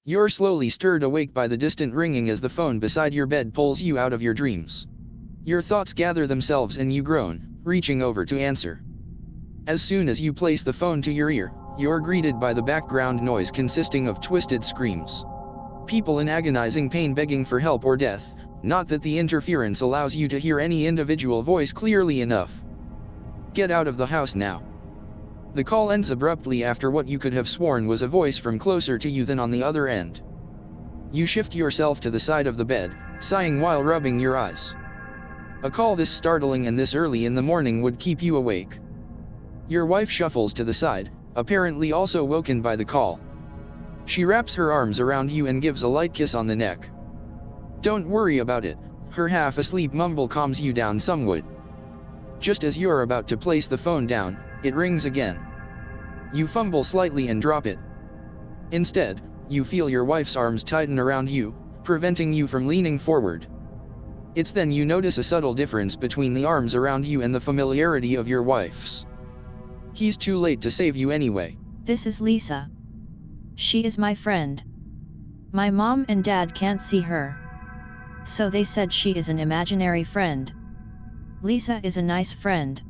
You're slowly stirred awake by the distant ringing as the phone beside your bed pulls you out of your dreams. Your thoughts gather themselves and you groan, reaching over to answer. As soon as you place the phone to your ear, you're greeted by the background noise consisting of twisted screams. People in agonizing pain begging for help or death, not that the interference allows you to hear any individual voice clearly enough. Get out of the house now. The call ends abruptly after what you could have sworn was a voice from closer to you than on the other end. You shift yourself to the side of the bed, sighing while rubbing your eyes. A call this startling and this early in the morning would keep you awake. Your wife shuffles to the side, apparently also woken by the call. She wraps her arms around you and gives a light kiss on the neck. Don't worry about it, her half-asleep mumble calms you down somewhat. Just as you're about to place the phone down, it rings again. You fumble slightly and drop it. Instead, you feel your wife's arms tighten around you, preventing you from leaning forward. It's then you notice a subtle difference between the arms around you and the familiarity of your wife's. He's too late to save you anyway. This is Lisa. She is my friend. My mom and dad can't see her. So they said she is an imaginary friend. Lisa is a nice friend.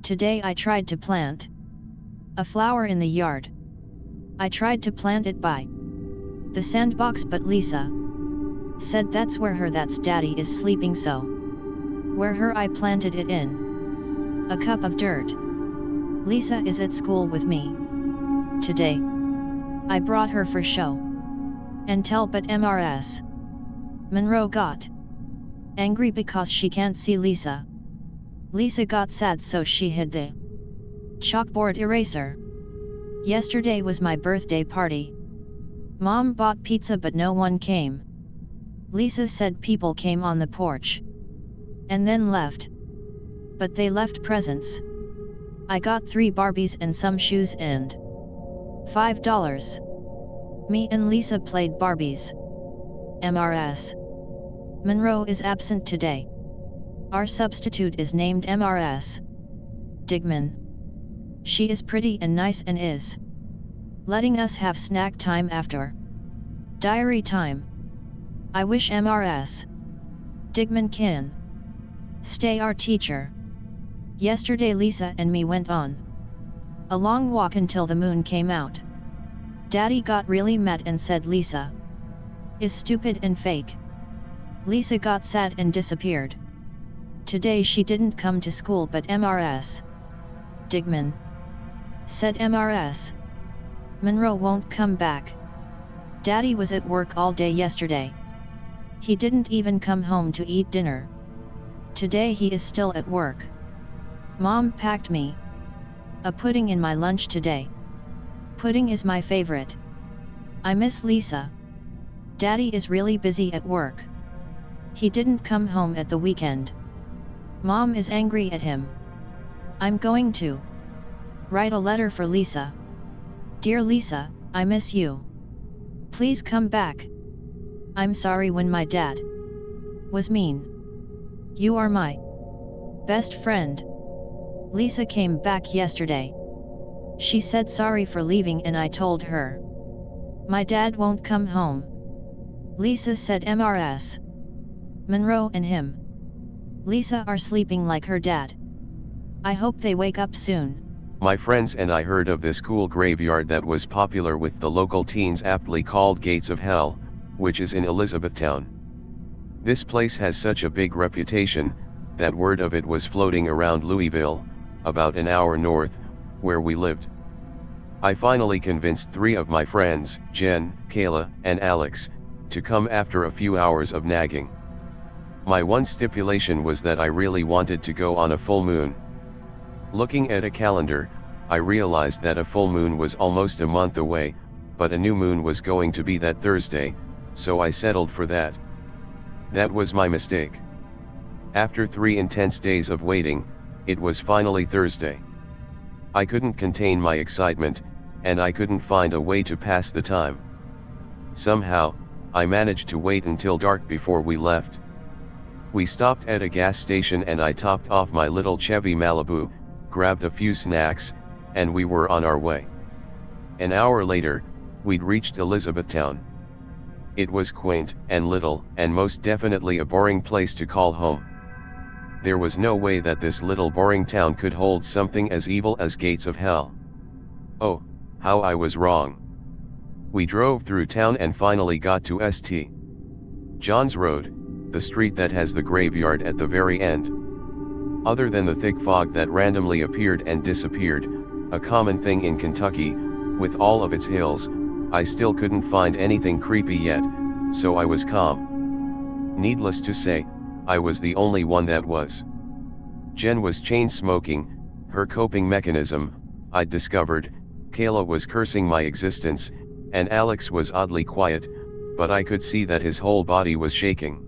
Today I tried to plant a flower in the yard. I tried to plant it by the sandbox, but Lisa said that's daddy is sleeping, so where I planted it in a cup of dirt. Lisa is at school with me today. I brought her for show and tell, but Mrs. Monroe got angry because she can't see Lisa. Lisa got sad, so she hid the chalkboard eraser. Yesterday was my birthday party. Mom bought pizza but no one came. Lisa said people came on the porch and then left. But they left presents. I got 3 Barbies and some shoes and $5. Me and Lisa played Barbies. Mrs. Monroe is absent today. Our substitute is named Mrs. Digman. She is pretty and nice and is letting us have snack time after diary time. I wish Mrs. Digman can stay our teacher. Yesterday Lisa and me went on a long walk until the moon came out. Daddy got really mad and said Lisa is stupid and fake. Lisa got sad and disappeared. Today she didn't come to school, but Mrs. Digman said Mrs. Monroe won't come back. Daddy was at work all day yesterday. He didn't even come home to eat dinner. Today he is still at work. Mom packed me a pudding in my lunch today. Pudding is my favorite. I miss Lisa. Daddy is really busy at work. He didn't come home at the weekend. Mom is angry at him. I'm going to write a letter for Lisa. Dear Lisa, I miss you. Please come back. I'm sorry when my dad was mean. You are my best friend. Lisa came back yesterday. She said sorry for leaving and I told her my dad won't come home. Lisa said Mrs. Monroe and him, Lisa, are sleeping like her dad. I hope they wake up soon. My friends and I heard of this cool graveyard that was popular with the local teens, aptly called Gates of Hell, which is in Elizabethtown. This place has such a big reputation, that word of it was floating around Louisville, about an hour north, where we lived. I finally convinced 3 of my friends, Jen, Kayla, and Alex, to come after a few hours of nagging. My one stipulation was that I really wanted to go on a full moon. Looking at a calendar, I realized that a full moon was almost a month away, but a new moon was going to be that Thursday, so I settled for that. That was my mistake. After 3 intense days of waiting, it was finally Thursday. I couldn't contain my excitement, and I couldn't find a way to pass the time. Somehow, I managed to wait until dark before we left. We stopped at a gas station and I topped off my little Chevy Malibu, grabbed a few snacks, and we were on our way. An hour later, we'd reached Elizabethtown. It was quaint and little, and most definitely a boring place to call home. There was no way that this little boring town could hold something as evil as gates of hell. Oh, how I was wrong. We drove through town and finally got to St. John's Road, the street that has the graveyard at the very end. Other than the thick fog that randomly appeared and disappeared, a common thing in Kentucky, with all of its hills, I still couldn't find anything creepy yet, so I was calm. Needless to say, I was the only one that was. Jen was chain smoking, her coping mechanism, I'd discovered. Kayla was cursing my existence, and Alex was oddly quiet, but I could see that his whole body was shaking.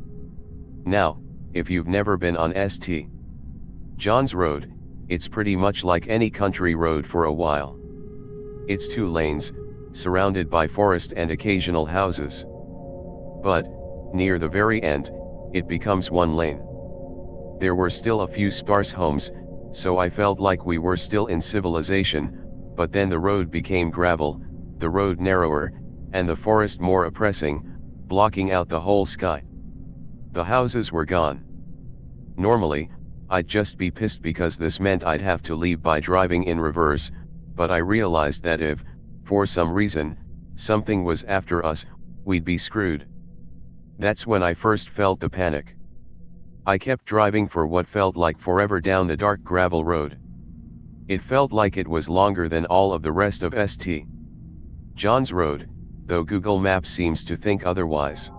Now, if you've never been on St. John's Road, it's pretty much like any country road for a while. It's 2 lanes, surrounded by forest and occasional houses. But, near the very end, it becomes 1 lane. There were still a few sparse homes, so I felt like we were still in civilization, but then the road became gravel, the road narrower, and the forest more oppressing, blocking out the whole sky. The houses were gone. Normally, I'd just be pissed because this meant I'd have to leave by driving in reverse, but I realized that if, for some reason, something was after us, we'd be screwed. That's when I first felt the panic. I kept driving for what felt like forever down the dark gravel road. It felt like it was longer than all of the rest of St. John's Road, though Google Maps seems to think otherwise.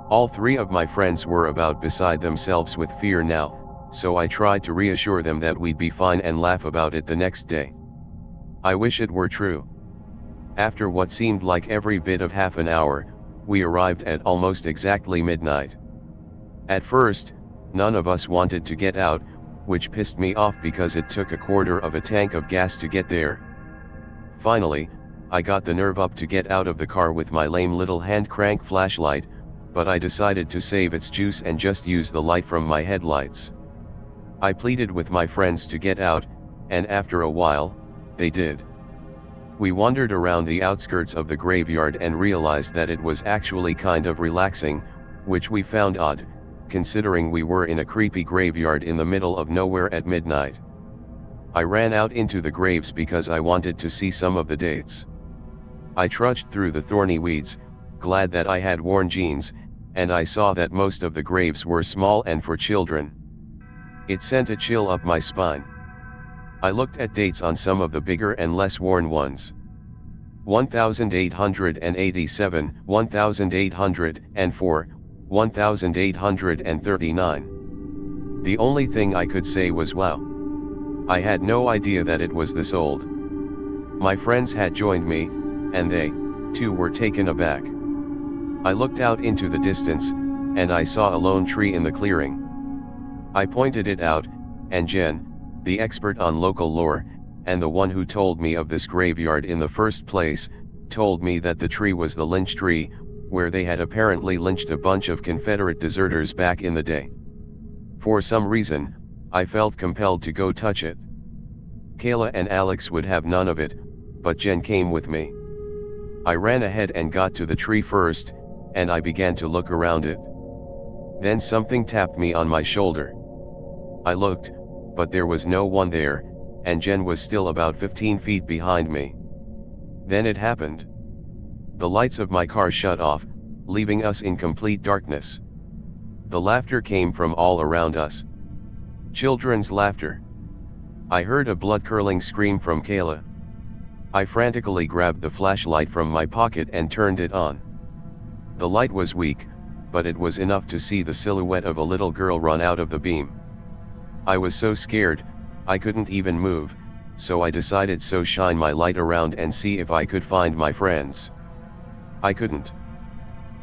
All 3 of my friends were about beside themselves with fear now, so I tried to reassure them that we'd be fine and laugh about it the next day. I wish it were true. After what seemed like every bit of half an hour, we arrived at almost exactly midnight. At first, none of us wanted to get out, which pissed me off because it took a quarter of a tank of gas to get there. Finally, I got the nerve up to get out of the car with my lame little hand crank flashlight, but I decided to save its juice and just use the light from my headlights. I pleaded with my friends to get out, and after a while, they did. We wandered around the outskirts of the graveyard and realized that it was actually kind of relaxing, which we found odd, considering we were in a creepy graveyard in the middle of nowhere at midnight. I ran out into the graves because I wanted to see some of the dates. I trudged through the thorny weeds, glad that I had worn jeans, and I saw that most of the graves were small and for children. It sent a chill up my spine. I looked at dates on some of the bigger and less worn ones. 1887, 1804, 1839. The only thing I could say was wow. I had no idea that it was this old. My friends had joined me, and they, too, were taken aback. I looked out into the distance, and I saw a lone tree in the clearing. I pointed it out, and Jen, the expert on local lore, and the one who told me of this graveyard in the first place, told me that the tree was the lynch tree, where they had apparently lynched a bunch of Confederate deserters back in the day. For some reason, I felt compelled to go touch it. Kayla and Alex would have none of it, but Jen came with me. I ran ahead and got to the tree first, and I began to look around it. Then something tapped me on my shoulder. I looked, but there was no one there, and Jen was still about 15 feet behind me. Then it happened. The lights of my car shut off, leaving us in complete darkness. The laughter came from all around us. Children's laughter. I heard a blood-curdling scream from Kayla. I frantically grabbed the flashlight from my pocket and turned it on. The light was weak, but it was enough to see the silhouette of a little girl run out of the beam. I was so scared, I couldn't even move, so I decided to shine my light around and see if I could find my friends. I couldn't.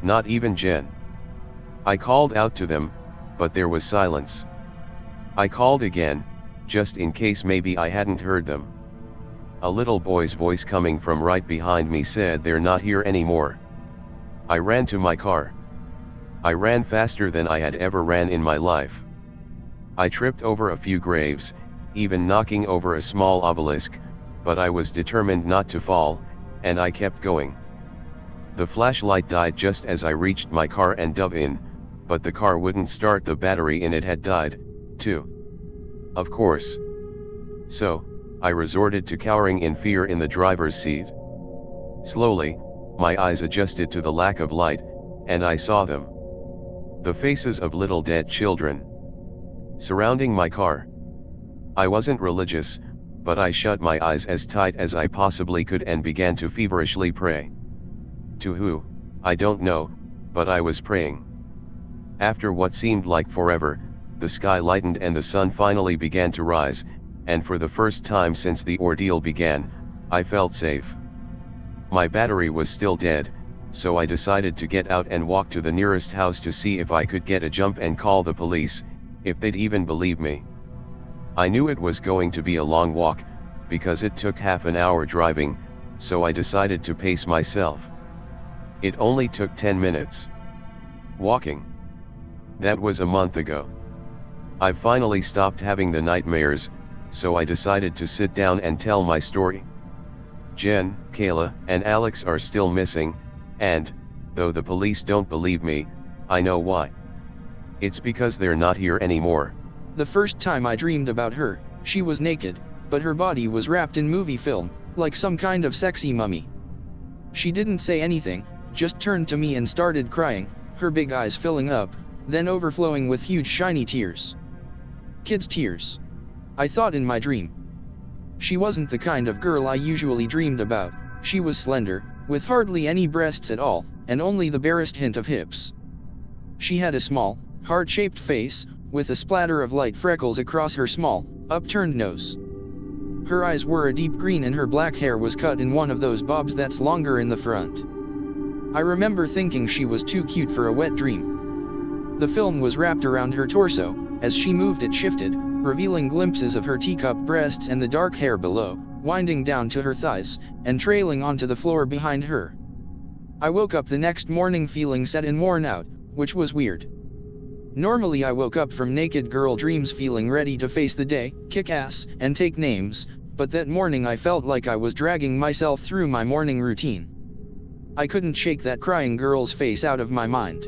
Not even Jen. I called out to them, but there was silence. I called again, just in case maybe I hadn't heard them. A little boy's voice coming from right behind me said they're not here anymore. I ran to my car. I ran faster than I had ever ran in my life. I tripped over a few graves, even knocking over a small obelisk, but I was determined not to fall, and I kept going. The flashlight died just as I reached my car and dove in, but the car wouldn't start, the battery in it had died, too. Of course. So, I resorted to cowering in fear in the driver's seat. Slowly, my eyes adjusted to the lack of light, and I saw them. The faces of little dead children. Surrounding my car. I wasn't religious, but I shut my eyes as tight as I possibly could and began to feverishly pray. To who, I don't know, but I was praying. After what seemed like forever, the sky lightened and the sun finally began to rise, and for the first time since the ordeal began, I felt safe. My battery was still dead, so I decided to get out and walk to the nearest house to see if I could get a jump and call the police, if they'd even believe me. I knew it was going to be a long walk, because it took half an hour driving, so I decided to pace myself. It only took 10 minutes. Walking. That was a month ago. I've finally stopped having the nightmares, so I decided to sit down and tell my story. Jen, Kayla, and Alex are still missing, and, though the police don't believe me, I know why. It's because they're not here anymore. The first time I dreamed about her, she was naked, but her body was wrapped in movie film, like some kind of sexy mummy. She didn't say anything, just turned to me and started crying, her big eyes filling up, then overflowing with huge shiny tears. Kids' tears. I thought in my dream. She wasn't the kind of girl I usually dreamed about. She was slender, with hardly any breasts at all, and only the barest hint of hips. She had a small, heart-shaped face, with a splatter of light freckles across her small, upturned nose. Her eyes were a deep green and her black hair was cut in one of those bobs that's longer in the front. I remember thinking she was too cute for a wet dream. The film was wrapped around her torso. As she moved it shifted, revealing glimpses of her teacup breasts and the dark hair below, winding down to her thighs, and trailing onto the floor behind her. I woke up the next morning feeling sad and worn out, which was weird. Normally I woke up from naked girl dreams feeling ready to face the day, kick ass, and take names, but that morning I felt like I was dragging myself through my morning routine. I couldn't shake that crying girl's face out of my mind.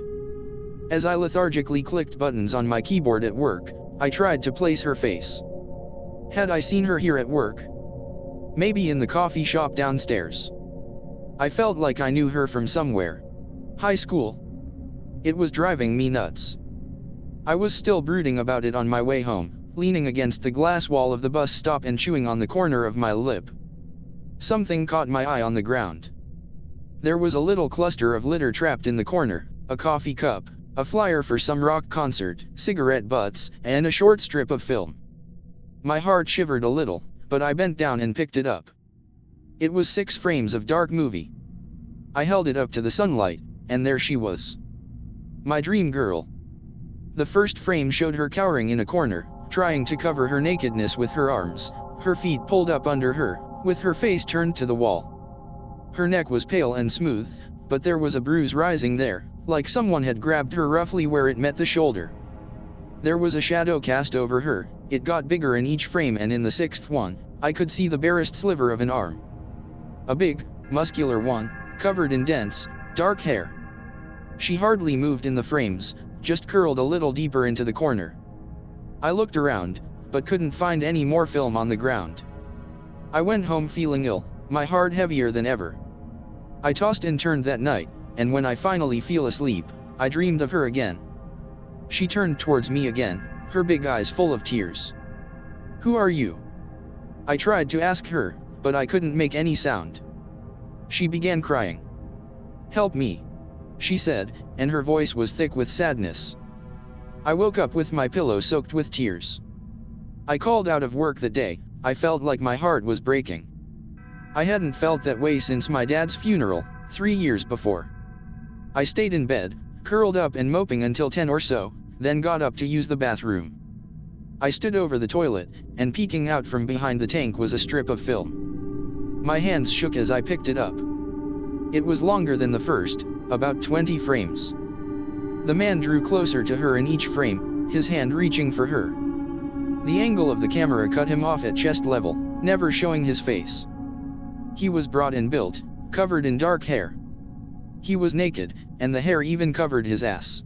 As I lethargically clicked buttons on my keyboard at work, I tried to place her face. Had I seen her here at work? Maybe in the coffee shop downstairs. I felt like I knew her from somewhere. High school. It was driving me nuts. I was still brooding about it on my way home, leaning against the glass wall of the bus stop and chewing on the corner of my lip. Something caught my eye on the ground. There was a little cluster of litter trapped in the corner, a coffee cup, a flyer for some rock concert, cigarette butts, and a short strip of film. My heart shivered a little, but I bent down and picked it up. It was 6 frames of dark movie. I held it up to the sunlight, and there she was. My dream girl. The first frame showed her cowering in a corner, trying to cover her nakedness with her arms, her feet pulled up under her, with her face turned to the wall. Her neck was pale and smooth, but there was a bruise rising there, like someone had grabbed her roughly where it met the shoulder. There was a shadow cast over her, it got bigger in each frame, and in the 6th one, I could see the barest sliver of an arm. A big, muscular one, covered in dense, dark hair. She hardly moved in the frames, just curled a little deeper into the corner. I looked around, but couldn't find any more film on the ground. I went home feeling ill, my heart heavier than ever. I tossed and turned that night, and when I finally fell asleep, I dreamed of her again. She turned towards me again, her big eyes full of tears. "Who are you?" I tried to ask her, but I couldn't make any sound. She began crying. "Help me," she said, and her voice was thick with sadness. I woke up with my pillow soaked with tears. I called out of work that day. I felt like my heart was breaking. I hadn't felt that way since my dad's funeral, 3 years before. I stayed in bed, curled up and moping until 10 or so, then got up to use the bathroom. I stood over the toilet, and peeking out from behind the tank was a strip of film. My hands shook as I picked it up. It was longer than the first, about 20 frames. The man drew closer to her in each frame, his hand reaching for her. The angle of the camera cut him off at chest level, never showing his face. He was broad and built, covered in dark hair. He was naked, and the hair even covered his ass.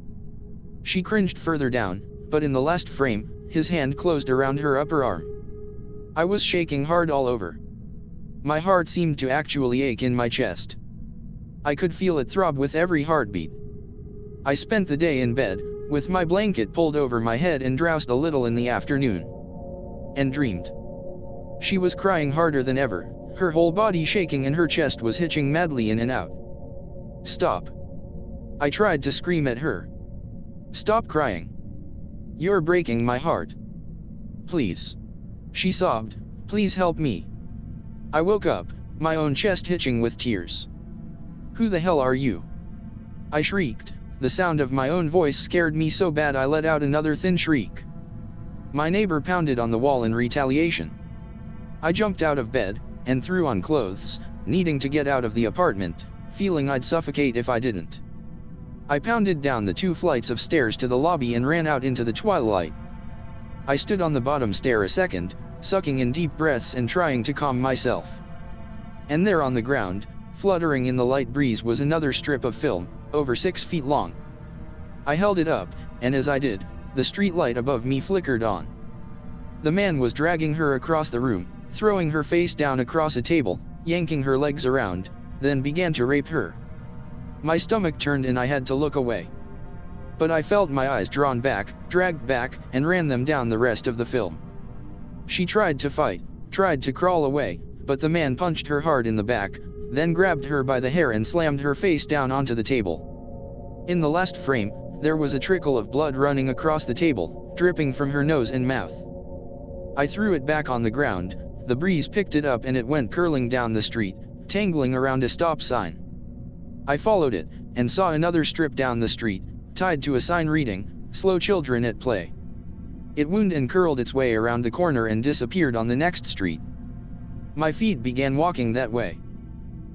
She cringed further down, but in the last frame, his hand closed around her upper arm. I was shaking hard all over. My heart seemed to actually ache in my chest. I could feel it throb with every heartbeat. I spent the day in bed, with my blanket pulled over my head and drowsed a little in the afternoon. And dreamed. She was crying harder than ever, her whole body shaking and her chest was hitching madly in and out. Stop. I tried to scream at her. Stop crying. You're breaking my heart. Please. She sobbed, please help me. I woke up, my own chest hitching with tears. Who the hell are you? I shrieked. The sound of my own voice scared me so bad I let out another thin shriek. My neighbor pounded on the wall in retaliation. I jumped out of bed, and threw on clothes, needing to get out of the apartment, feeling I'd suffocate if I didn't. I pounded down the 2 flights of stairs to the lobby and ran out into the twilight. I stood on the bottom stair a second, sucking in deep breaths and trying to calm myself. And there on the ground, fluttering in the light breeze was another strip of film, over 6 feet long. I held it up, and as I did, the street light above me flickered on. The man was dragging her across the room, throwing her face down across a table, yanking her legs around, then began to rape her. My stomach turned and I had to look away. But I felt my eyes drawn back, dragged back, and ran them down the rest of the film. She tried to fight, tried to crawl away, but the man punched her hard in the back, then grabbed her by the hair and slammed her face down onto the table. In the last frame, there was a trickle of blood running across the table, dripping from her nose and mouth. I threw it back on the ground, the breeze picked it up and it went curling down the street, tangling around a stop sign. I followed it, and saw another strip down the street, tied to a sign reading, "Slow children at play." It wound and curled its way around the corner and disappeared on the next street. My feet began walking that way.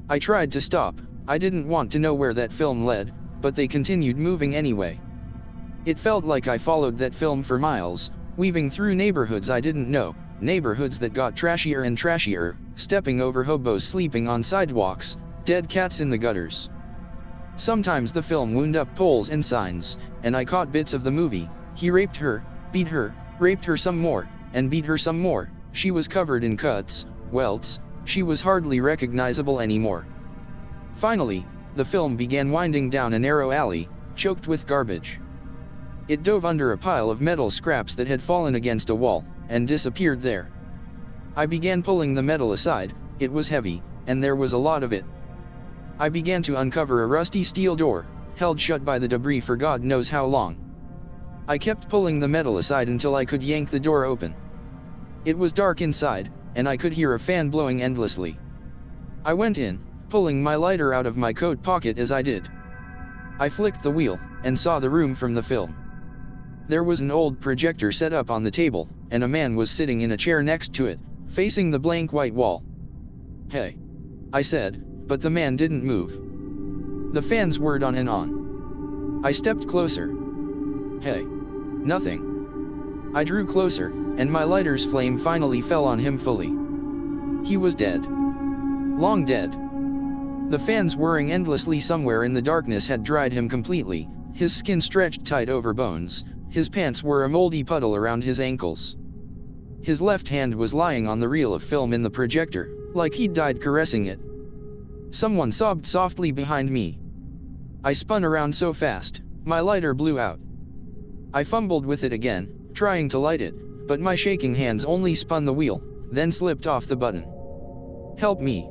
I tried to stop, I didn't want to know where that film led, but they continued moving anyway. It felt like I followed that film for miles, weaving through neighborhoods I didn't know, neighborhoods that got trashier and trashier, stepping over hobos sleeping on sidewalks, dead cats in the gutters. Sometimes the film wound up poles and signs, and I caught bits of the movie. He raped her, beat her, raped her some more, and beat her some more. She was covered in cuts, welts, she was hardly recognizable anymore. Finally, the film began winding down a narrow alley, choked with garbage. It dove under a pile of metal scraps that had fallen against a wall, and disappeared there. I began pulling the metal aside, it was heavy, and there was a lot of it. I began to uncover a rusty steel door, held shut by the debris for God knows how long. I kept pulling the metal aside until I could yank the door open. It was dark inside, and I could hear a fan blowing endlessly. I went in, pulling my lighter out of my coat pocket as I did. I flicked the wheel, and saw the room from the film. There was an old projector set up on the table, and a man was sitting in a chair next to it, facing the blank white wall. "Hey," I said, but the man didn't move. The fans whirred on and on. I stepped closer. "Hey." "Nothing." I drew closer, and my lighter's flame finally fell on him fully. He was dead. Long dead. The fans whirring endlessly somewhere in the darkness had dried him completely, his skin stretched tight over bones, his pants were a moldy puddle around his ankles. His left hand was lying on the reel of film in the projector, like he'd died caressing it. Someone sobbed softly behind me. I spun around so fast, my lighter blew out. I fumbled with it again, trying to light it, but my shaking hands only spun the wheel, then slipped off the button. "Help me."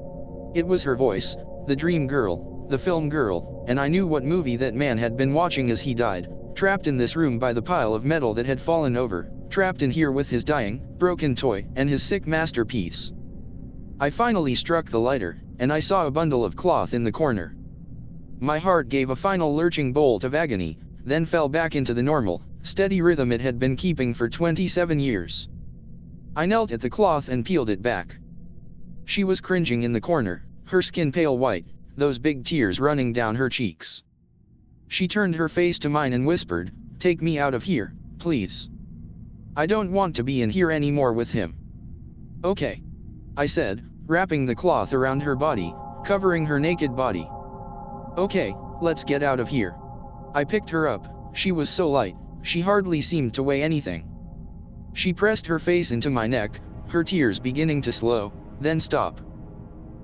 It was her voice, the dream girl, the film girl, and I knew what movie that man had been watching as he died, trapped in this room by the pile of metal that had fallen over, trapped in here with his dying, broken toy, and his sick masterpiece. I finally struck the lighter, and I saw a bundle of cloth in the corner. My heart gave a final lurching bolt of agony, then fell back into the normal, steady rhythm it had been keeping for 27 years. I knelt at the cloth and peeled it back. She was cringing in the corner, her skin pale white, those big tears running down her cheeks. She turned her face to mine and whispered, "Take me out of here, please. I don't want to be in here anymore with him." "Okay," I said, wrapping the cloth around her body, covering her naked body. Okay, let's get out of here. I picked her up. She was so light, she hardly seemed to weigh anything. She pressed her face into my neck, her tears beginning to slow, then stop.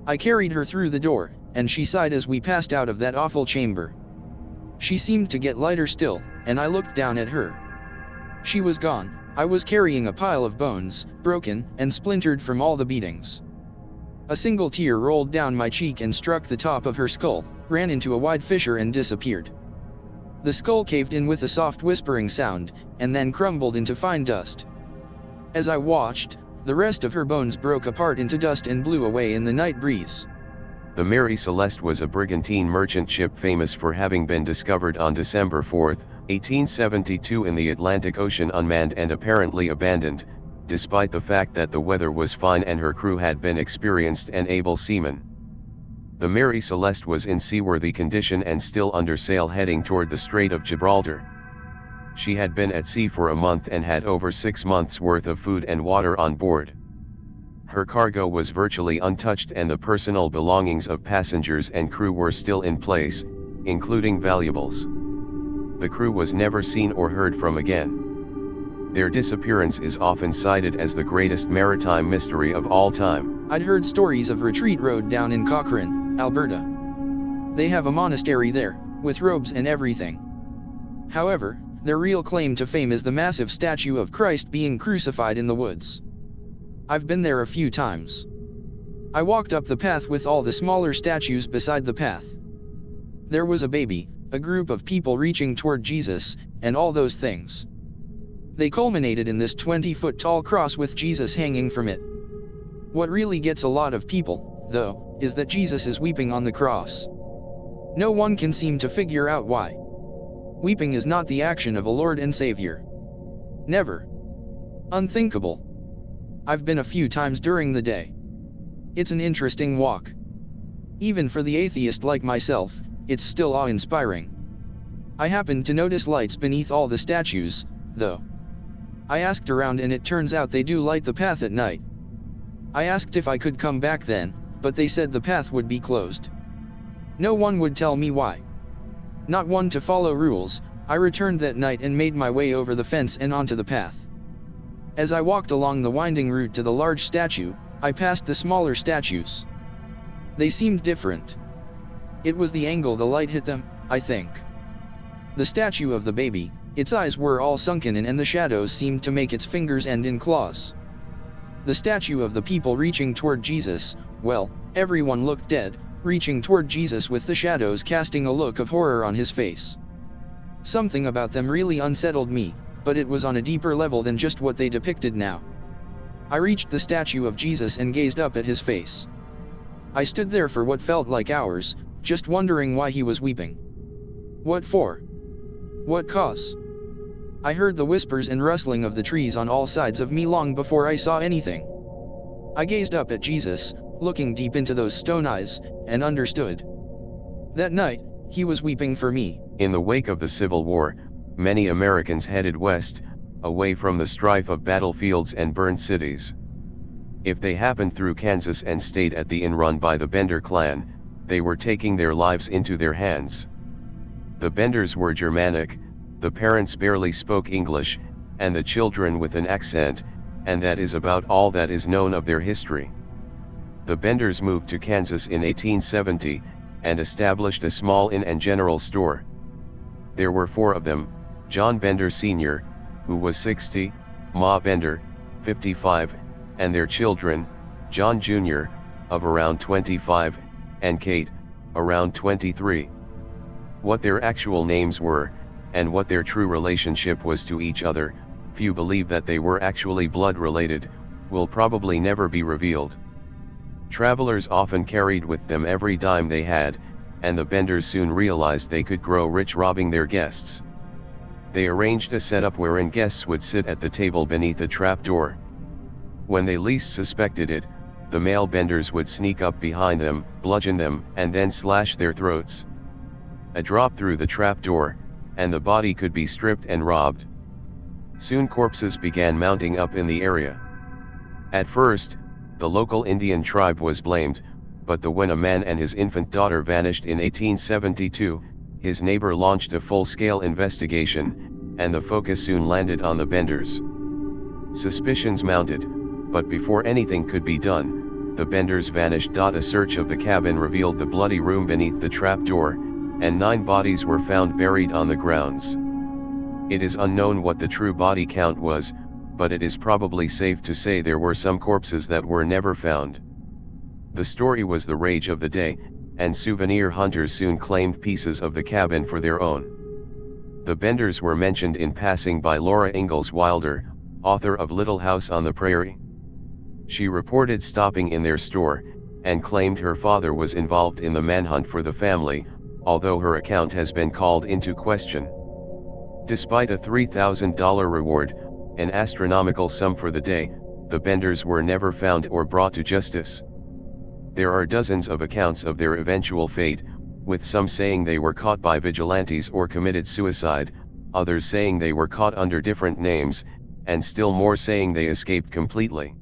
I carried her through the door, and she sighed as we passed out of that awful chamber. She seemed to get lighter still, and I looked down at her. She was gone. I was carrying a pile of bones, broken and splintered from all the beatings. A single tear rolled down my cheek and struck the top of her skull, ran into a wide fissure and disappeared. The skull caved in with a soft whispering sound, and then crumbled into fine dust. As I watched, the rest of her bones broke apart into dust and blew away in the night breeze. The Mary Celeste was a brigantine merchant ship famous for having been discovered on December 4, 1872 in the Atlantic Ocean unmanned and apparently abandoned, despite the fact that the weather was fine and her crew had been experienced and able seamen. The Mary Celeste was in seaworthy condition and still under sail heading toward the Strait of Gibraltar. She had been at sea for a month and had over 6 months' worth of food and water on board. Her cargo was virtually untouched and the personal belongings of passengers and crew were still in place, including valuables. The crew was never seen or heard from again. Their disappearance is often cited as the greatest maritime mystery of all time. I'd heard stories of Retreat Road down in Cochrane, Alberta. They have a monastery there, with robes and everything. However, their real claim to fame is the massive statue of Christ being crucified in the woods. I've been there a few times. I walked up the path with all the smaller statues beside the path. There was a baby, a group of people reaching toward Jesus, and all those things. They culminated in this 20-foot-tall cross with Jesus hanging from it. What really gets a lot of people, though, is that Jesus is weeping on the cross. No one can seem to figure out why. Weeping is not the action of a Lord and Savior. Never. Unthinkable. I've been a few times during the day. It's an interesting walk. Even for the atheist like myself, it's still awe-inspiring. I happened to notice lights beneath all the statues, though. I asked around and it turns out they do light the path at night. I asked if I could come back then, but they said the path would be closed. No one would tell me why. Not one to follow rules, I returned that night and made my way over the fence and onto the path. As I walked along the winding route to the large statue, I passed the smaller statues. They seemed different. It was the angle the light hit them, I think. The statue of the baby, its eyes were all sunken in and the shadows seemed to make its fingers end in claws. The statue of the people reaching toward Jesus, well, everyone looked dead, reaching toward Jesus with the shadows casting a look of horror on his face. Something about them really unsettled me, but it was on a deeper level than just what they depicted now. I reached the statue of Jesus and gazed up at his face. I stood there for what felt like hours, just wondering why he was weeping. What for? What cause? I heard the whispers and rustling of the trees on all sides of me long before I saw anything. I gazed up at Jesus, looking deep into those stone eyes, and understood. That night, he was weeping for me. In the wake of the Civil War, many Americans headed west, away from the strife of battlefields and burned cities. If they happened through Kansas and stayed at the inn run by the Bender clan, they were taking their lives into their hands. The Benders were Germanic, the parents barely spoke English, and the children with an accent, and that is about all that is known of their history. The Benders moved to Kansas in 1870, and established a small inn and general store. There were 4 of them: John Bender Sr., who was 60, Ma Bender, 55, and their children, John Jr., of around 25, and Kate, around 23. What their actual names were, and what their true relationship was to each other, few believe that they were actually blood-related, will probably never be revealed. Travelers often carried with them every dime they had, and the Benders soon realized they could grow rich robbing their guests. They arranged a setup wherein guests would sit at the table beneath a trapdoor. When they least suspected it, the male Benders would sneak up behind them, bludgeon them, and then slash their throats. A drop through the trapdoor, and the body could be stripped and robbed. Soon corpses began mounting up in the area. At first, the local Indian tribe was blamed, but when a man and his infant daughter vanished in 1872, his neighbor launched a full-scale investigation, and the focus soon landed on the Benders. Suspicions mounted, but before anything could be done, the Benders vanished. A search of the cabin revealed the bloody room beneath the trapdoor, and 9 bodies were found buried on the grounds. It is unknown what the true body count was, but it is probably safe to say there were some corpses that were never found. The story was the rage of the day, and souvenir hunters soon claimed pieces of the cabin for their own. The Benders were mentioned in passing by Laura Ingalls Wilder, author of Little House on the Prairie. She reported stopping in their store, and claimed her father was involved in the manhunt for the family, although her account has been called into question. Despite a $3,000 reward, an astronomical sum for the day, the Benders were never found or brought to justice. There are dozens of accounts of their eventual fate, with some saying they were caught by vigilantes or committed suicide, others saying they were caught under different names, and still more saying they escaped completely.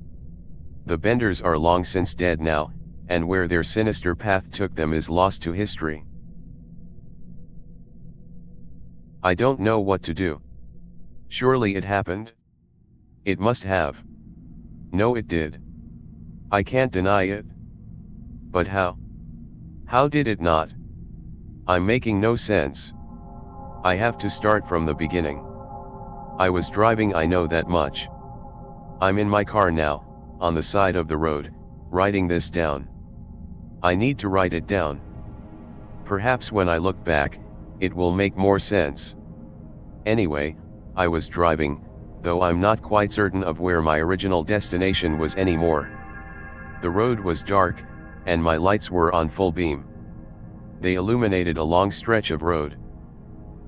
The Benders are long since dead now, and where their sinister path took them is lost to history. I don't know what to do. Surely it happened? It must have. No, it did. I can't deny it. But how? How did it not? I'm making no sense. I have to start from the beginning. I was driving, I know that much. I'm in my car now, on the side of the road, writing this down. I need to write it down. Perhaps when I look back, it will make more sense. Anyway, I was driving, though I'm not quite certain of where my original destination was anymore. The road was dark, and my lights were on full beam. They illuminated a long stretch of road.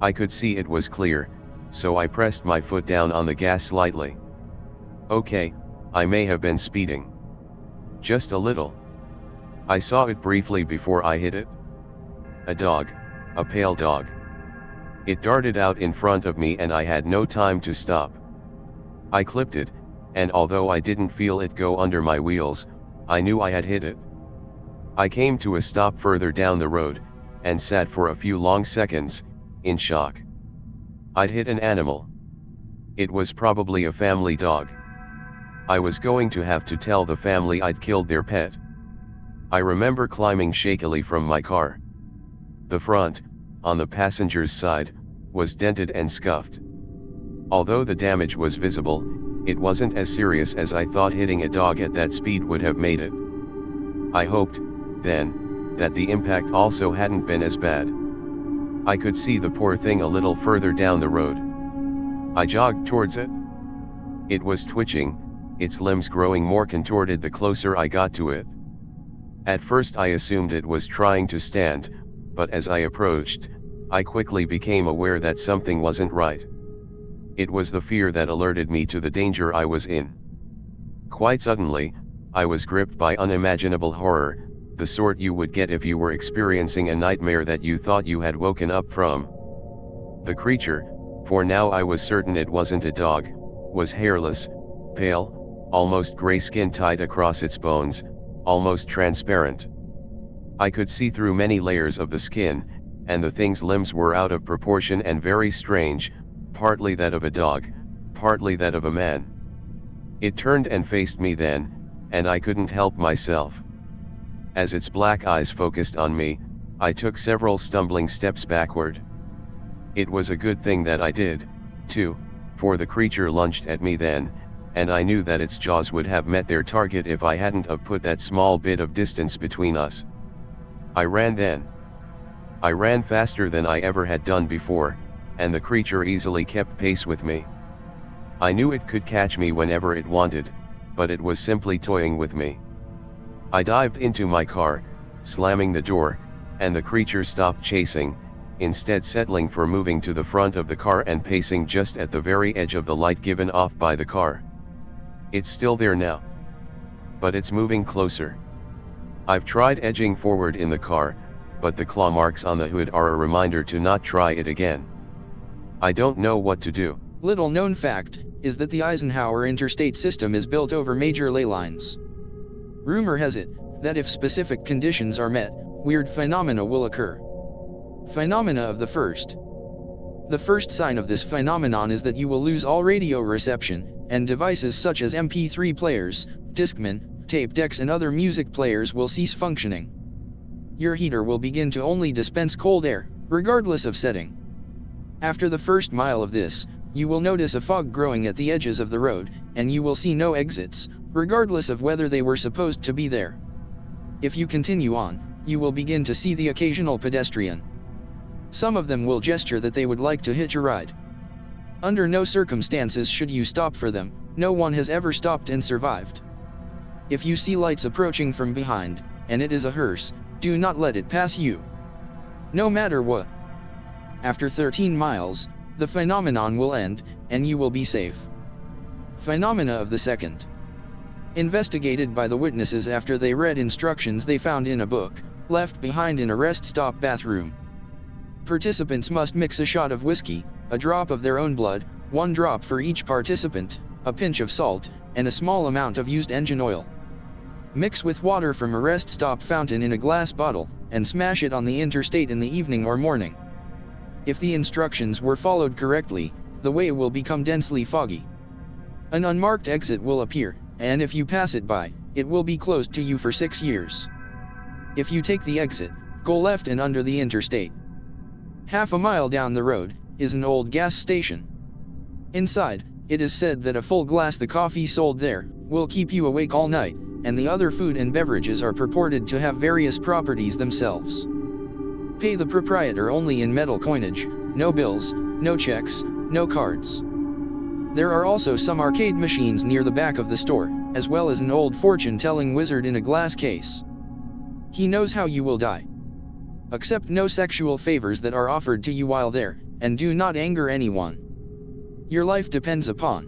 I could see it was clear, so I pressed my foot down on the gas slightly. Okay, I may have been speeding. Just a little. I saw it briefly before I hit it. A dog, a pale dog. It darted out in front of me and I had no time to stop. I clipped it, and although I didn't feel it go under my wheels, I knew I had hit it. I came to a stop further down the road, and sat for a few long seconds, in shock. I'd hit an animal. It was probably a family dog. I was going to have to tell the family I'd killed their pet. I remember climbing shakily from my car. The front, on the passenger's side, was dented and scuffed. Although the damage was visible, it wasn't as serious as I thought. Hitting a dog at that speed would have made it. I hoped, then, that the impact also hadn't been as bad. I could see the poor thing a little further down the road. I jogged towards it. It was twitching, its limbs growing more contorted the closer I got to it. At first I assumed it was trying to stand, but as I approached, I quickly became aware that something wasn't right. It was the fear that alerted me to the danger I was in. Quite suddenly, I was gripped by unimaginable horror, the sort you would get if you were experiencing a nightmare that you thought you had woken up from. The creature, for now I was certain it wasn't a dog, was hairless, pale, almost gray skin tied across its bones, almost transparent. I could see through many layers of the skin, and the thing's limbs were out of proportion and very strange, partly that of a dog, partly that of a man. It turned and faced me then, and I couldn't help myself. As its black eyes focused on me, I took several stumbling steps backward. It was a good thing that I did, too, for the creature lunged at me then, and I knew that its jaws would have met their target if I hadn't have put that small bit of distance between us. I ran then. I ran faster than I ever had done before, and the creature easily kept pace with me. I knew it could catch me whenever it wanted, but it was simply toying with me. I dived into my car, slamming the door, and the creature stopped chasing, instead settling for moving to the front of the car and pacing just at the very edge of the light given off by the car. It's still there now. But it's moving closer. I've tried edging forward in the car, but the claw marks on the hood are a reminder to not try it again. I don't know what to do. Little known fact is that the Eisenhower Interstate System is built over major ley lines. Rumor has it that if specific conditions are met, weird phenomena will occur. Phenomena of the first. The first sign of this phenomenon is that you will lose all radio reception, and devices such as MP3 players, Discman, tape decks and other music players will cease functioning. Your heater will begin to only dispense cold air, regardless of setting. After the first mile of this, you will notice a fog growing at the edges of the road, and you will see no exits, regardless of whether they were supposed to be there. If you continue on, you will begin to see the occasional pedestrian. Some of them will gesture that they would like to hitch a ride. Under no circumstances should you stop for them, no one has ever stopped and survived. If you see lights approaching from behind, and it is a hearse, do not let it pass you. No matter what. After 13 miles, the phenomenon will end, and you will be safe. Phenomena of the second. Investigated by the witnesses after they read instructions they found in a book, left behind in a rest stop bathroom. Participants must mix a shot of whiskey, a drop of their own blood, 1 drop for each participant, a pinch of salt, and a small amount of used engine oil. Mix with water from a rest stop fountain in a glass bottle, and smash it on the interstate in the evening or morning. If the instructions were followed correctly, the way will become densely foggy. An unmarked exit will appear, and if you pass it by, it will be closed to you for 6 years. If you take the exit, go left and under the interstate. Half a mile down the road is an old gas station. Inside, it is said that a full glass of the coffee sold there will keep you awake all night, and the other food and beverages are purported to have various properties themselves. Pay the proprietor only in metal coinage, no bills, no checks, no cards. There are also some arcade machines near the back of the store, as well as an old fortune-telling wizard in a glass case. He knows how you will die. Accept no sexual favors that are offered to you while there, and do not anger anyone. Your life depends upon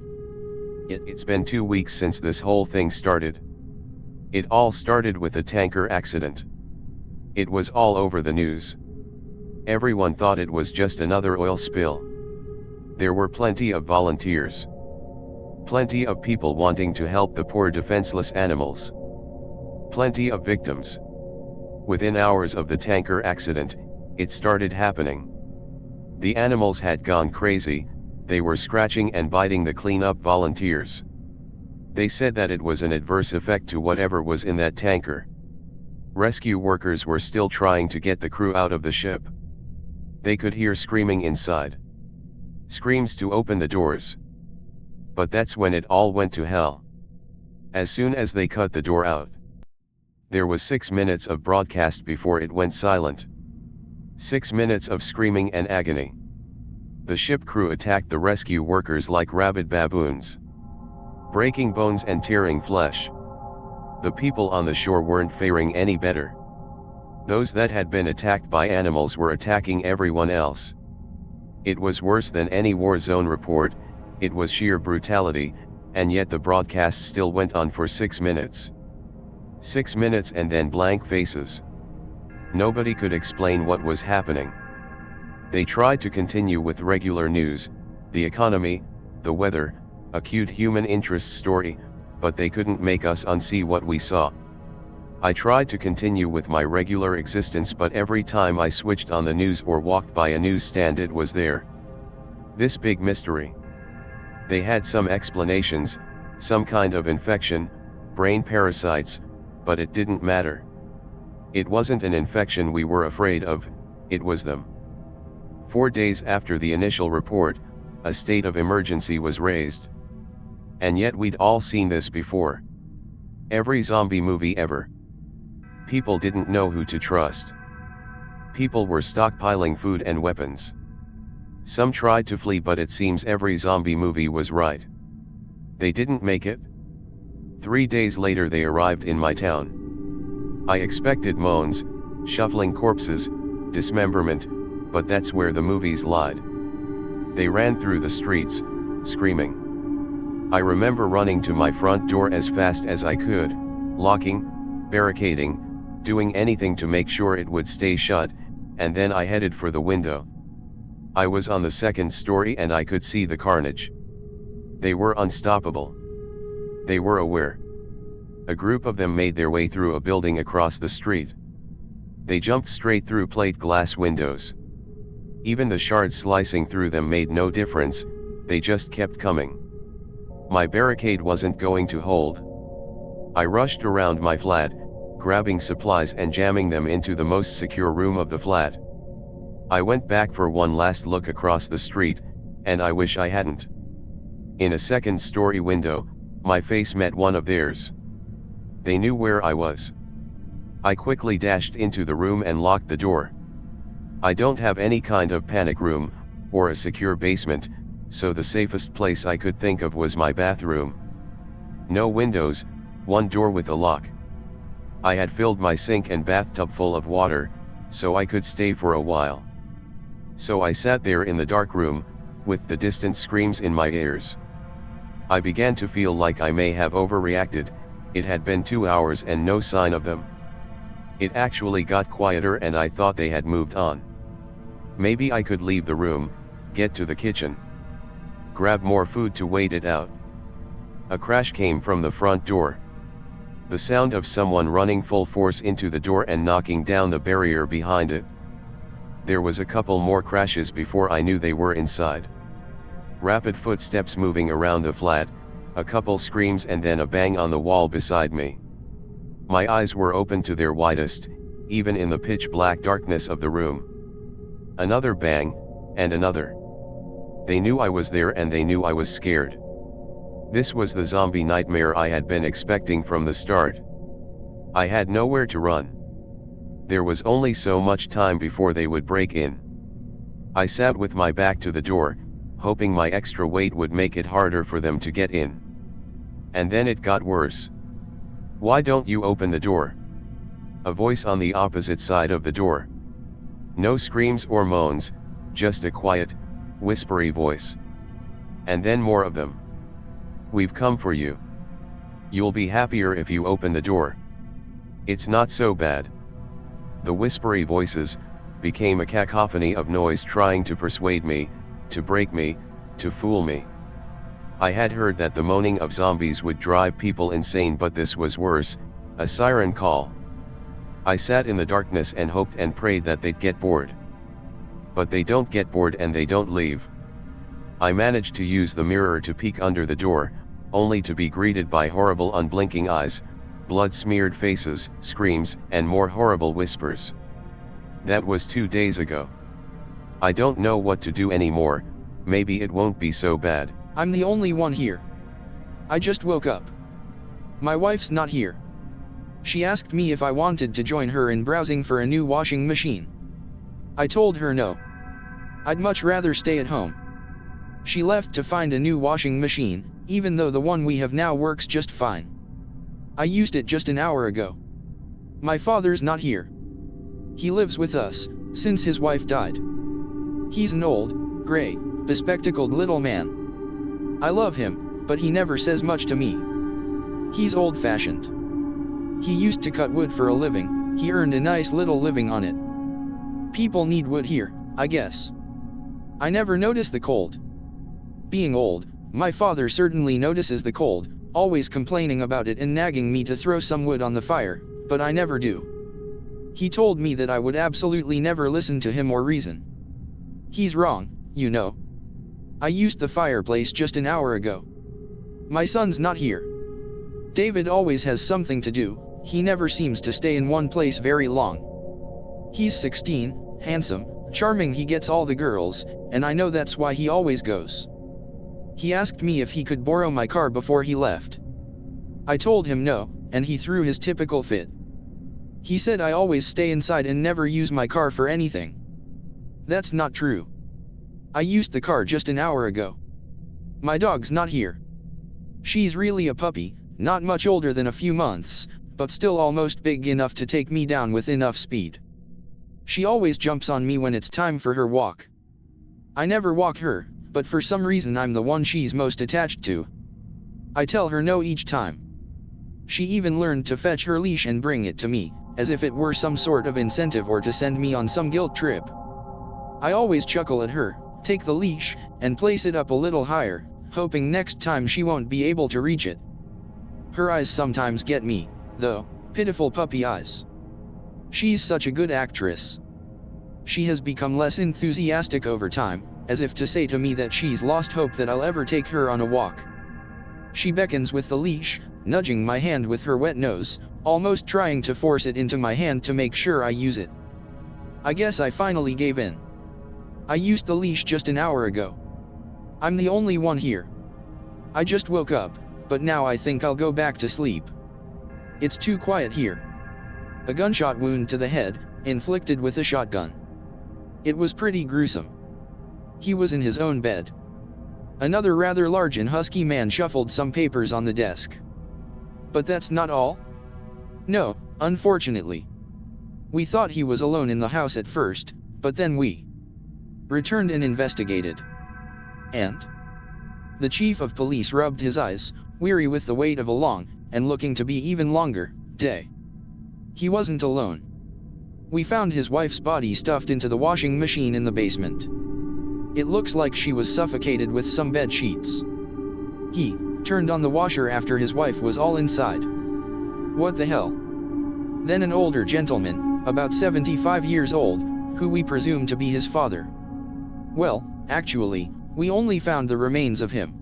it. It's been 2 weeks since this whole thing started. It all started with a tanker accident. It was all over the news. Everyone thought it was just another oil spill. There were plenty of volunteers. Plenty of people wanting to help the poor defenseless animals. Plenty of victims. Within hours of the tanker accident, it started happening. The animals had gone crazy, they were scratching and biting the cleanup volunteers. They said that it was an adverse effect to whatever was in that tanker. Rescue workers were still trying to get the crew out of the ship. They could hear screaming inside. Screams to open the doors. But that's when it all went to hell. As soon as they cut the door out, there was 6 minutes of broadcast before it went silent. 6 minutes of screaming and agony. The ship crew attacked the rescue workers like rabid baboons, breaking bones and tearing flesh. The people on the shore weren't faring any better. Those that had been attacked by animals were attacking everyone else. It was worse than any war zone report, it was sheer brutality, and yet the broadcast still went on for 6 minutes. 6 minutes and then blank faces. Nobody could explain what was happening. They tried to continue with regular news, the economy, the weather, a cute human interest story, but they couldn't make us unsee what we saw. I tried to continue with my regular existence, but every time I switched on the news or walked by a newsstand it was there. This big mystery. They had some explanations, some kind of infection, brain parasites, but it didn't matter. It wasn't an infection we were afraid of, it was them. 4 days after the initial report, a state of emergency was raised. And yet we'd all seen this before. Every zombie movie ever. People didn't know who to trust. People were stockpiling food and weapons. Some tried to flee, but it seems every zombie movie was right. They didn't make it. 3 days later they arrived in my town. I expected moans, shuffling corpses, dismemberment, but that's where the movies lied. They ran through the streets, screaming. I remember running to my front door as fast as I could, locking, barricading, doing anything to make sure it would stay shut, and then I headed for the window. I was on the 2nd story and I could see the carnage. They were unstoppable. They were aware. A group of them made their way through a building across the street. They jumped straight through plate glass windows. Even the shards slicing through them made no difference, they just kept coming. My barricade wasn't going to hold. I rushed around my flat, grabbing supplies and jamming them into the most secure room of the flat. I went back for one last look across the street, and I wish I hadn't. In a second-story window, my face met one of theirs. They knew where I was. I quickly dashed into the room and locked the door. I don't have any kind of panic room, or a secure basement, so the safest place I could think of was my bathroom. No windows, one door with a lock. I had filled my sink and bathtub full of water, so I could stay for a while. So I sat there in the dark room, with the distant screams in my ears. I began to feel like I may have overreacted. It had been 2 hours and no sign of them. It actually got quieter and I thought they had moved on. Maybe I could leave the room, get to the kitchen, grab more food to wait it out. A crash came from the front door. The sound of someone running full force into the door and knocking down the barrier behind it. There was a couple more crashes before I knew they were inside. Rapid footsteps moving around the flat, a couple screams and then a bang on the wall beside me. My eyes were open to their widest, even in the pitch black darkness of the room. Another bang, and another. They knew I was there and they knew I was scared. This was the zombie nightmare I had been expecting from the start. I had nowhere to run. There was only so much time before they would break in. I sat with my back to the door, hoping my extra weight would make it harder for them to get in. And then it got worse. "Why don't you open the door?" A voice on the opposite side of the door. No screams or moans, just a quiet, whispery voice. And then more of them. "We've come for you. You'll be happier if you open the door. It's not so bad." The whispery voices became a cacophony of noise trying to persuade me, to break me, to fool me. I had heard that the moaning of zombies would drive people insane, but this was worse, a siren call. I sat in the darkness and hoped and prayed that they'd get bored. But they don't get bored and they don't leave. I managed to use the mirror to peek under the door, only to be greeted by horrible unblinking eyes, blood-smeared faces, screams, and more horrible whispers. That was 2 days ago. I don't know what to do anymore. Maybe it won't be so bad. I'm the only one here. I just woke up. My wife's not here. She asked me if I wanted to join her in browsing for a new washing machine. I told her no. I'd much rather stay at home. She left to find a new washing machine, even though the one we have now works just fine. I used it just an hour ago. My father's not here. He lives with us, since his wife died. He's an old, gray, bespectacled little man. I love him, but he never says much to me. He's old-fashioned. He used to cut wood for a living. He earned a nice little living on it. People need wood here, I guess. I never notice the cold. Being old, my father certainly notices the cold, always complaining about it and nagging me to throw some wood on the fire, but I never do. He told me that I would absolutely never listen to him or reason. He's wrong, you know. I used the fireplace just an hour ago. My son's not here. David always has something to do. He never seems to stay in one place very long. He's 16, handsome, charming, he gets all the girls, and I know that's why he always goes. He asked me if he could borrow my car before he left. I told him no, and he threw his typical fit. He said I always stay inside and never use my car for anything. That's not true. I used the car just an hour ago. My dog's not here. She's really a puppy, not much older than a few months, but still almost big enough to take me down with enough speed. She always jumps on me when it's time for her walk. I never walk her, but for some reason I'm the one she's most attached to. I tell her no each time. She even learned to fetch her leash and bring it to me, as if it were some sort of incentive or to send me on some guilt trip. I always chuckle at her, take the leash, and place it up a little higher, hoping next time she won't be able to reach it. Her eyes sometimes get me, though, pitiful puppy eyes. She's such a good actress. She has become less enthusiastic over time, as if to say to me that she's lost hope that I'll ever take her on a walk. She beckons with the leash, nudging my hand with her wet nose, almost trying to force it into my hand to make sure I use it. I guess I finally gave in. I used the leash just an hour ago. I'm the only one here. I just woke up, but now I think I'll go back to sleep. It's too quiet here. A gunshot wound to the head, inflicted with a shotgun. It was pretty gruesome. He was in his own bed. Another rather large and husky man shuffled some papers on the desk. But that's not all? No, unfortunately. We thought he was alone in the house at first, but then we returned and investigated. And the chief of police rubbed his eyes, weary with the weight of a long, and looking to be even longer, day. He wasn't alone. We found his wife's body stuffed into the washing machine in the basement. It looks like she was suffocated with some bed sheets. He turned on the washer after his wife was all inside. What the hell? Then an older gentleman, about 75 years old, who we presume to be his father. Well, actually, we only found the remains of him.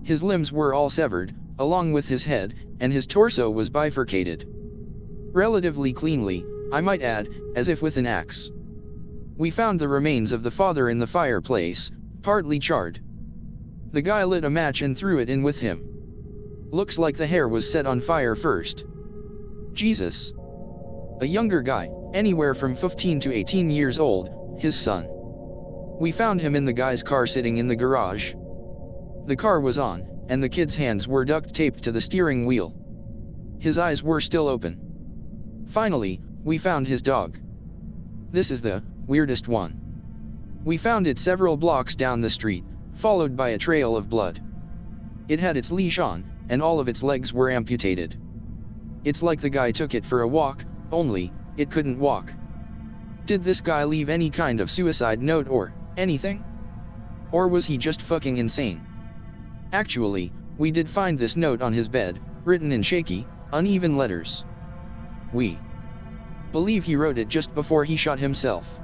His limbs were all severed, along with his head, and his torso was bifurcated. Relatively cleanly, I might add, as if with an axe. We found the remains of the father in the fireplace, partly charred. The guy lit a match and threw it in with him. Looks like the hair was set on fire first. Jesus. A younger guy, anywhere from 15 to 18 years old, his son. We found him in the guy's car sitting in the garage. The car was on, and the kid's hands were duct taped to the steering wheel. His eyes were still open. Finally, we found his dog. This is the weirdest one. We found it several blocks down the street, followed by a trail of blood. It had its leash on, and all of its legs were amputated. It's like the guy took it for a walk, only, it couldn't walk. Did this guy leave any kind of suicide note or anything? Or was he just fucking insane? Actually, we did find this note on his bed, written in shaky, uneven letters. We believe he wrote it just before he shot himself.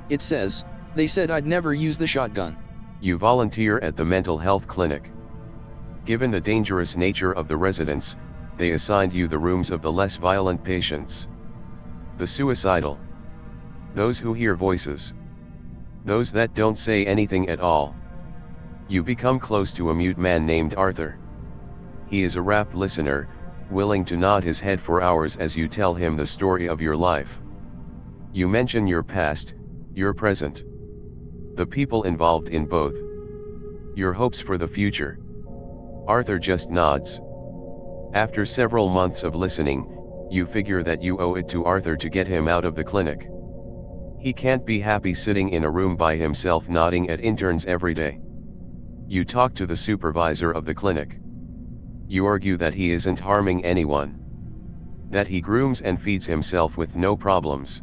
It says, "They said I'd never use the shotgun." You volunteer at the mental health clinic. Given the dangerous nature of the residents, they assigned you the rooms of the less violent patients. The suicidal. Those who hear voices. Those that don't say anything at all. You become close to a mute man named Arthur. He is a rapt listener, willing to nod his head for hours as you tell him the story of your life. You mention your past, your present. The people involved in both. Your hopes for the future. Arthur just nods. After several months of listening, you figure that you owe it to Arthur to get him out of the clinic. He can't be happy sitting in a room by himself nodding at interns every day. You talk to the supervisor of the clinic. You argue that he isn't harming anyone. That he grooms and feeds himself with no problems.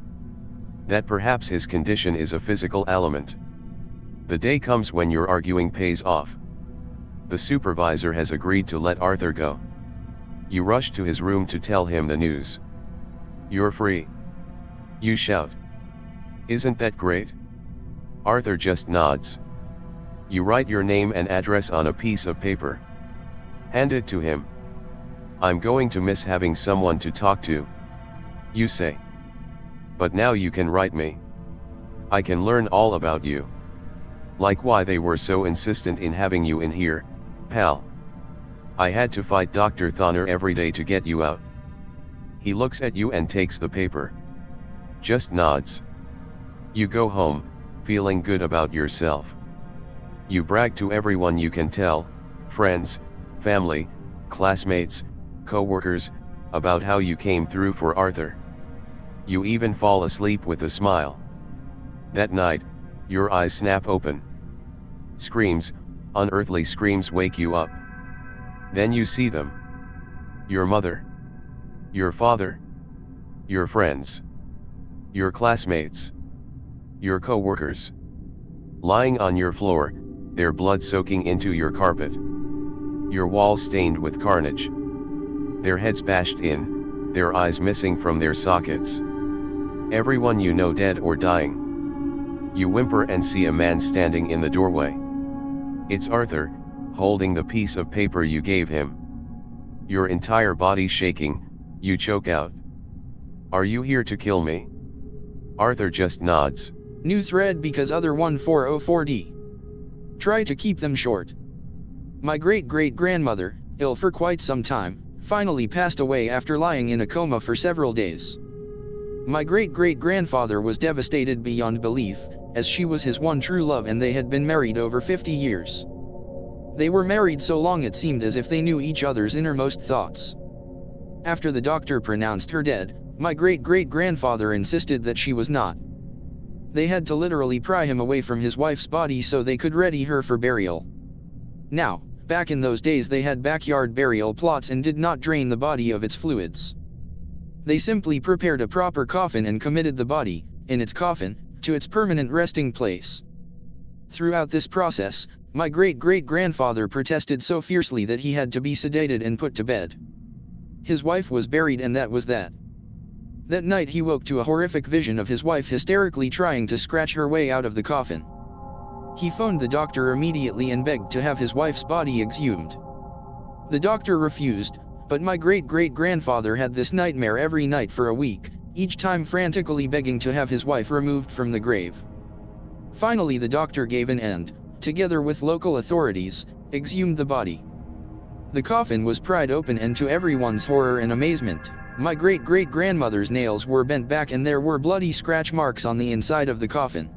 That perhaps his condition is a physical element. The day comes when your arguing pays off. The supervisor has agreed to let Arthur go. You rush to his room to tell him the news. You're free. You shout. Isn't that great? Arthur just nods. You write your name and address on a piece of paper. Hand it to him. I'm going to miss having someone to talk to. You say. But now you can write me. I can learn all about you. Like why they were so insistent in having you in here, pal. I had to fight Dr. Thoner every day to get you out. He looks at you and takes the paper. Just nods. You go home, feeling good about yourself. You brag to everyone you can tell, friends, family, classmates, co-workers, about how you came through for Arthur. You even fall asleep with a smile. That night, your eyes snap open. Screams, unearthly screams wake you up. Then you see them. Your mother. Your father. Your friends. Your classmates. Your co-workers. Lying on your floor, their blood soaking into your carpet. Your walls stained with carnage. their heads bashed in, their eyes missing from their sockets. Everyone you know dead or dying. You whimper and see a man standing in the doorway. It's Arthur, holding the piece of paper you gave him. Your entire body shaking, you choke out. Are you here to kill me? Arthur just nods. New thread because other 1404D. Try to keep them short. My great-great-grandmother, ill for quite some time, finally passed away after lying in a coma for several days. My great-great-grandfather was devastated beyond belief, as she was his one true love and they had been married over 50 years. They were married so long it seemed as if they knew each other's innermost thoughts. After the doctor pronounced her dead, my great-great-grandfather insisted that she was not. They had to literally pry him away from his wife's body so they could ready her for burial. Now, back in those days they had backyard burial plots and did not drain the body of its fluids. They simply prepared a proper coffin and committed the body, in its coffin, to its permanent resting place. Throughout this process, my great-great-grandfather protested so fiercely that he had to be sedated and put to bed. His wife was buried and that was that. That night he woke to a horrific vision of his wife hysterically trying to scratch her way out of the coffin. He phoned the doctor immediately and begged to have his wife's body exhumed. The doctor refused, but my great-great-grandfather had this nightmare every night for a week, each time frantically begging to have his wife removed from the grave. Finally the doctor gave in and, together with local authorities, exhumed the body. The coffin was pried open and to everyone's horror and amazement, my great-great-grandmother's nails were bent back and there were bloody scratch marks on the inside of the coffin.